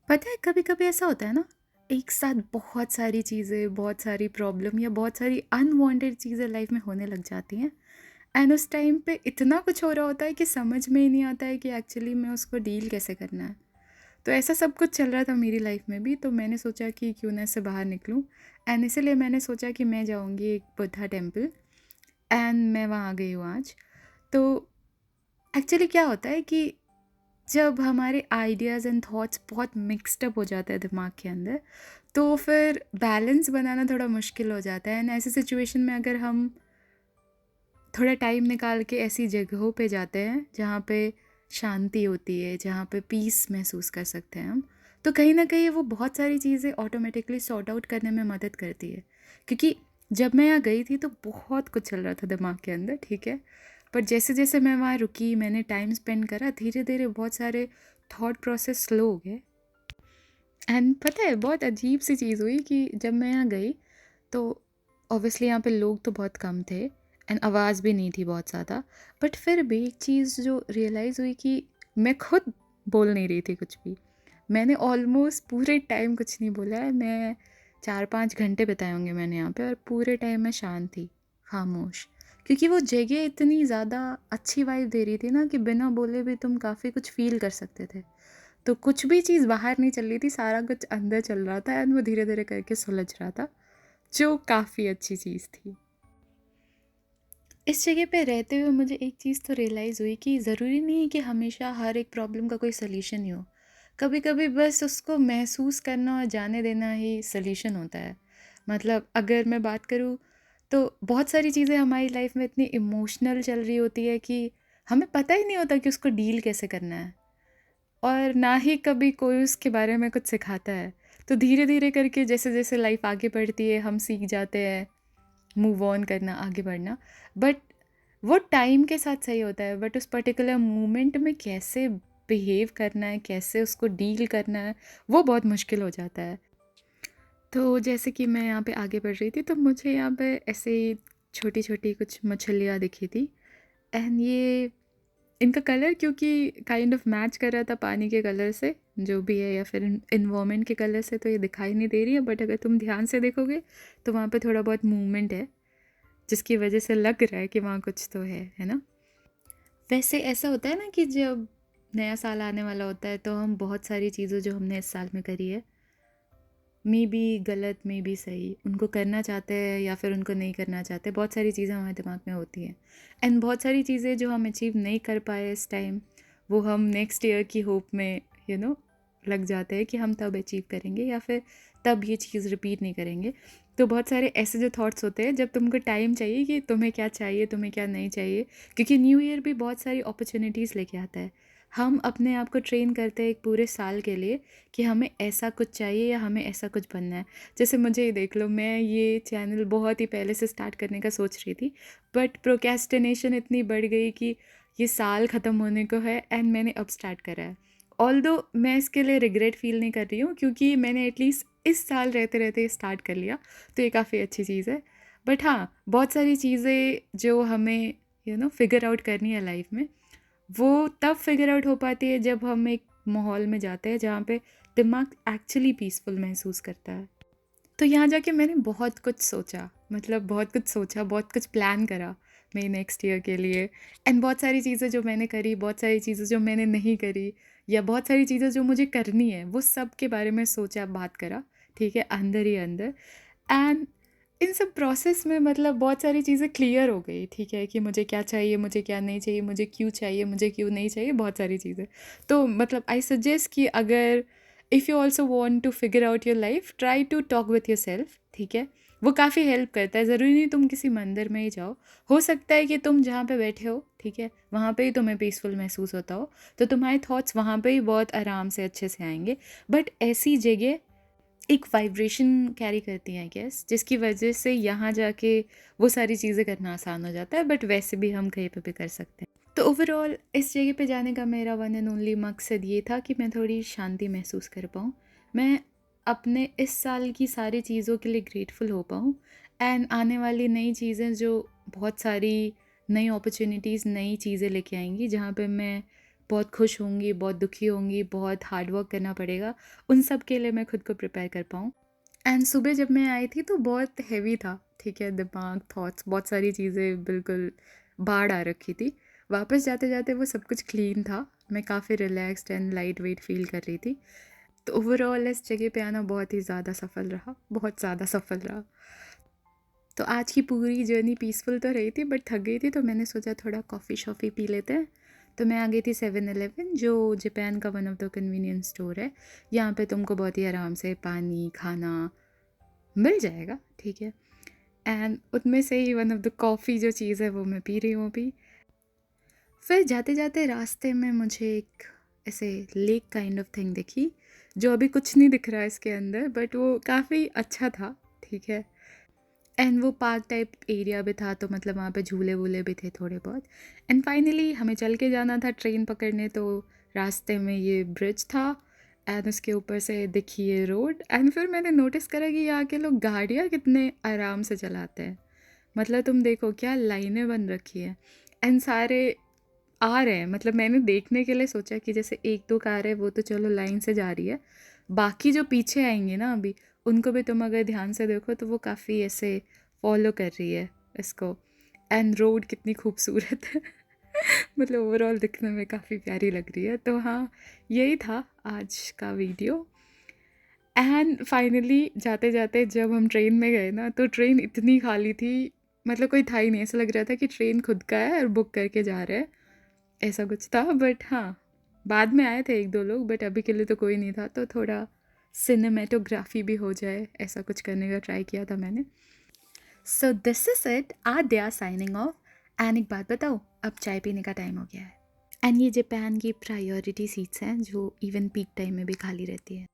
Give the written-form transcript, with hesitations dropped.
पता है कभी कभी ऐसा होता है ना, एक साथ बहुत सारी चीज़ें, बहुत सारी प्रॉब्लम या बहुत सारी अनवांटेड चीज़ें लाइफ में होने लग जाती हैं। एंड उस टाइम पे इतना कुछ हो रहा होता है कि समझ में ही नहीं आता है कि एक्चुअली में उसको डील कैसे करना है। तो ऐसा सब कुछ चल रहा था मेरी लाइफ में भी, तो मैंने सोचा कि क्यों ना इससे बाहर निकलूं। एंड इसीलिए मैंने सोचा कि मैं जाऊंगी एक बुद्धा टेम्पल। एंड मैं वहाँ आ गई हूँ आज। तो एक्चुअली क्या होता है कि जब हमारे आइडियाज़ एंड थॉट्स बहुत मिक्सड अप हो जाते हैं दिमाग के अंदर, तो फिर बैलेंस बनाना थोड़ा मुश्किल हो जाता है। एंड ऐसी सिचुएशन में अगर हम थोड़ा टाइम निकाल के ऐसी जगहों पे जाते हैं जहाँ पे शांति होती है, जहाँ पे पीस महसूस कर सकते हैं हम, तो कहीं ना कहीं वो बहुत सारी चीज़ें ऑटोमेटिकली सॉर्ट आउट करने में मदद करती है। क्योंकि जब मैं यहाँ गई थी तो बहुत कुछ चल रहा था दिमाग के अंदर, ठीक है। पर जैसे जैसे मैं वहाँ रुकी, मैंने टाइम स्पेंड करा, धीरे धीरे बहुत सारे थॉट प्रोसेस स्लो हो गए। एंड पता है बहुत अजीब सी चीज़ हुई कि जब मैं यहाँ गई तो ऑब्वियसली यहाँ पे लोग तो बहुत कम थे एंड आवाज़ भी नहीं थी बहुत ज़्यादा। बट फिर भी एक चीज़ जो रियलाइज़ हुई कि मैं खुद बोल नहीं रही थी कुछ भी। मैंने ऑलमोस्ट पूरे टाइम कुछ नहीं बोला है। मैं 4-5 घंटे बिताए होंगे मैंने यहाँ पे, और पूरे टाइम मैं शांत थी, खामोश। क्योंकि वो जगह इतनी ज़्यादा अच्छी वाइब दे रही थी ना कि बिना बोले भी तुम काफ़ी कुछ फील कर सकते थे। तो कुछ भी चीज़ बाहर नहीं चल रही थी, सारा कुछ अंदर चल रहा था एंड वो धीरे धीरे करके सुलझ रहा था, जो काफ़ी अच्छी चीज़ थी। इस जगह पे रहते हुए मुझे एक चीज़ तो रियलाइज़ हुई कि ज़रूरी नहीं है कि हमेशा हर एक प्रॉब्लम का कोई सल्यूशन ही हो। कभी कभी बस उसको महसूस करना और जाने देना ही सल्यूशन होता है। मतलब अगर मैं बात करूँ तो बहुत सारी चीज़ें हमारी लाइफ में इतनी इमोशनल चल रही होती है कि हमें पता ही नहीं होता कि उसको डील कैसे करना है, और ना ही कभी कोई उसके बारे में कुछ सिखाता है। तो धीरे धीरे करके जैसे जैसे लाइफ आगे बढ़ती है हम सीख जाते हैं मूव ऑन करना, आगे बढ़ना। बट वो टाइम के साथ सही होता है, बट उस पर्टिकुलर मोमेंट में कैसे बिहेव करना है, कैसे उसको डील करना है, वो बहुत मुश्किल हो जाता है। तो जैसे कि मैं यहाँ पे आगे बढ़ रही थी तो मुझे यहाँ पे ऐसे ही छोटी छोटी कुछ मछलियाँ दिखी थी। एंड ये इनका कलर क्योंकि काइंड ऑफ मैच कर रहा था पानी के कलर से, जो भी है, या फिर इन्वायरमेंट के कलर से, तो ये दिखाई नहीं दे रही है। बट अगर तुम ध्यान से देखोगे तो वहाँ पे थोड़ा बहुत मूवमेंट है, जिसकी वजह से लग रहा है कि वहाँ कुछ तो है ना। वैसे ऐसा होता है ना कि जब नया साल आने वाला होता है तो हम बहुत सारी चीज़ें जो हमने इस साल में करी है, मे बी गलत मे बी सही, उनको करना चाहते हैं या फिर उनको नहीं करना चाहते, बहुत सारी चीज़ें हमारे दिमाग में होती हैं। एंड बहुत सारी चीज़ें जो हम अचीव नहीं कर पाए इस टाइम, वो हम नेक्स्ट ईयर की होप में लग जाते हैं कि हम तब अचीव करेंगे या फिर तब ये चीज़ रिपीट नहीं करेंगे। तो बहुत सारे ऐसे जो थॉट्स होते हैं जब तुमको टाइम चाहिए कि तुम्हें क्या चाहिए, तुम्हें क्या नहीं चाहिए। क्योंकि न्यू ईयर भी बहुत सारी अपॉर्चुनिटीज़ लेके आता है। हम अपने आप को ट्रेन करते हैं एक पूरे साल के लिए कि हमें ऐसा कुछ चाहिए या हमें ऐसा कुछ बनना है। जैसे मुझे ही देख लो, मैं ये चैनल बहुत ही पहले से स्टार्ट करने का सोच रही थी, बट प्रोक्रेस्टिनेशन इतनी बढ़ गई कि ये साल ख़त्म होने को है एंड मैंने अब स्टार्ट करा है। ऑल्दो मैं इसके लिए रिग्रेट फील नहीं कर रही हूँ क्योंकि मैंने एटलीस्ट इस साल रहते रहते स्टार्ट कर लिया, तो ये काफ़ी अच्छी चीज़ है। बट हाँ, बहुत सारी चीज़ें जो हमें फिगर आउट करनी है लाइफ में, वो तब फिगर आउट हो पाती है जब हम एक माहौल में जाते हैं जहाँ पे दिमाग एक्चुअली पीसफुल महसूस करता है। तो यहाँ जाके मैंने बहुत कुछ सोचा, मतलब बहुत कुछ सोचा, बहुत कुछ प्लान करा मेरे नेक्स्ट ईयर के लिए। एंड बहुत सारी चीज़ें जो मैंने करी, बहुत सारी चीज़ें जो मैंने नहीं करी, या बहुत सारी चीज़ें जो मुझे करनी है, वो सब के बारे में सोचा, बात करा, ठीक है, अंदर ही अंदर। एंड इन सब प्रोसेस में मतलब बहुत सारी चीज़ें क्लियर हो गई, ठीक है, कि मुझे क्या चाहिए, मुझे क्या नहीं चाहिए, मुझे क्यों चाहिए, मुझे क्यों नहीं चाहिए, बहुत सारी चीज़ें। तो मतलब आई सजेस्ट कि अगर if you also want to figure out your life, try to talk with yourself, ठीक है। वो काफ़ी हेल्प करता है। ज़रूरी नहीं तुम किसी मंदिर में ही जाओ, हो सकता है कि तुम जहाँ पे बैठे हो, ठीक है, वहाँ पे ही तुम्हें पीसफुल महसूस होता हो, तो तुम्हारे थॉट्स वहाँ पे ही बहुत आराम से अच्छे से आएंगे। बट ऐसी जगह एक वाइब्रेशन कैरी करती हैं आई गेस, जिसकी वजह से यहाँ जाके वो सारी चीज़ें करना आसान हो जाता है। बट वैसे भी हम कहीं पे भी कर सकते हैं। तो ओवरऑल इस जगह पे जाने का मेरा वन एंड ओनली मकसद ये था कि मैं थोड़ी शांति महसूस कर पाऊँ, मैं अपने इस साल की सारी चीज़ों के लिए ग्रेटफुल हो पाऊँ, एंड आने वाली नई चीज़ें जो बहुत सारी नई अपॉर्चुनिटीज़, नई चीज़ें लेके आएंगी, जहाँ पे मैं बहुत खुश होंगी, बहुत दुखी होंगी, बहुत हार्ड वर्क करना पड़ेगा, उन सब के लिए मैं खुद को प्रिपेयर कर पाऊँ। एंड सुबह जब मैं आई थी तो बहुत हेवी था, ठीक है, दिमाग, थॉट्स, बहुत सारी चीज़ें बिल्कुल बाढ़ आ रखी थी। वापस जाते जाते वो सब कुछ क्लीन था, मैं काफ़ी relaxed and light weight feel कर रही थी। तो ओवरऑल इस जगह पे आना बहुत ही ज़्यादा सफल रहा, बहुत ज़्यादा सफल रहा। तो आज की पूरी जर्नी पीसफुल तो रही थी बट थक गई थी, तो मैंने सोचा थोड़ा कॉफ़ी शॉफ़ी पी लेते हैं। तो मैं आ गई थी 7-Eleven, जो जापान का one of the convenience store है। यहाँ पे तुमको बहुत ही आराम से पानी, खाना मिल जाएगा, ठीक है। एंड उनमें से ही वन ऑफ द कॉफ़ी जो चीज़ है वो मैं पी रही हूँ अभी। फिर जाते जाते रास्ते में मुझे एक ऐसे लेक काइंड ऑफ थिंग दिखी, जो अभी कुछ नहीं दिख रहा है इसके अंदर, बट वो काफ़ी अच्छा था, ठीक है। एंड वो पार्क टाइप एरिया भी था, तो मतलब वहाँ पे झूले वूले भी थे थोड़े बहुत। एंड फाइनली हमें चल के जाना था ट्रेन पकड़ने, तो रास्ते में ये ब्रिज था एंड उसके ऊपर से दिखी ये रोड। एंड फिर मैंने नोटिस करा कि यहाँ के लोग गाड़ियाँ कितने आराम से चलाते हैं। मतलब तुम देखो क्या लाइनें बन रखी है एंड सारे आ रहे हैं। मतलब मैंने देखने के लिए सोचा कि जैसे एक दो कार है वो तो चलो लाइन से जा रही है, बाकी जो पीछे आएंगे ना अभी, उनको भी तुम अगर ध्यान से देखो तो वो काफ़ी ऐसे फॉलो कर रही है इसको। एंड रोड कितनी खूबसूरत है मतलब ओवरऑल दिखने में काफ़ी प्यारी लग रही है। तो हाँ, यही था आज का वीडियो। एंड फाइनली जाते जाते जब हम ट्रेन में गए ना, तो ट्रेन इतनी खाली थी, मतलब कोई था ही नहीं। ऐसा लग रहा था कि ट्रेन खुद का है और बुक करके जा रहे हैं, ऐसा कुछ था। बट हाँ, बाद में आए थे एक दो लोग, बट अभी के लिए तो कोई नहीं था, तो थोड़ा सिनेमेटोग्राफी भी हो जाए ऐसा कुछ करने का ट्राई किया था मैंने। So this is it, Aadya signing off. And एक बात बताओ, अब चाय पीने का टाइम हो गया है। एंड ये जापान की प्रायोरिटी सीट्स हैं जो इवन पीक टाइम में भी खाली रहती है।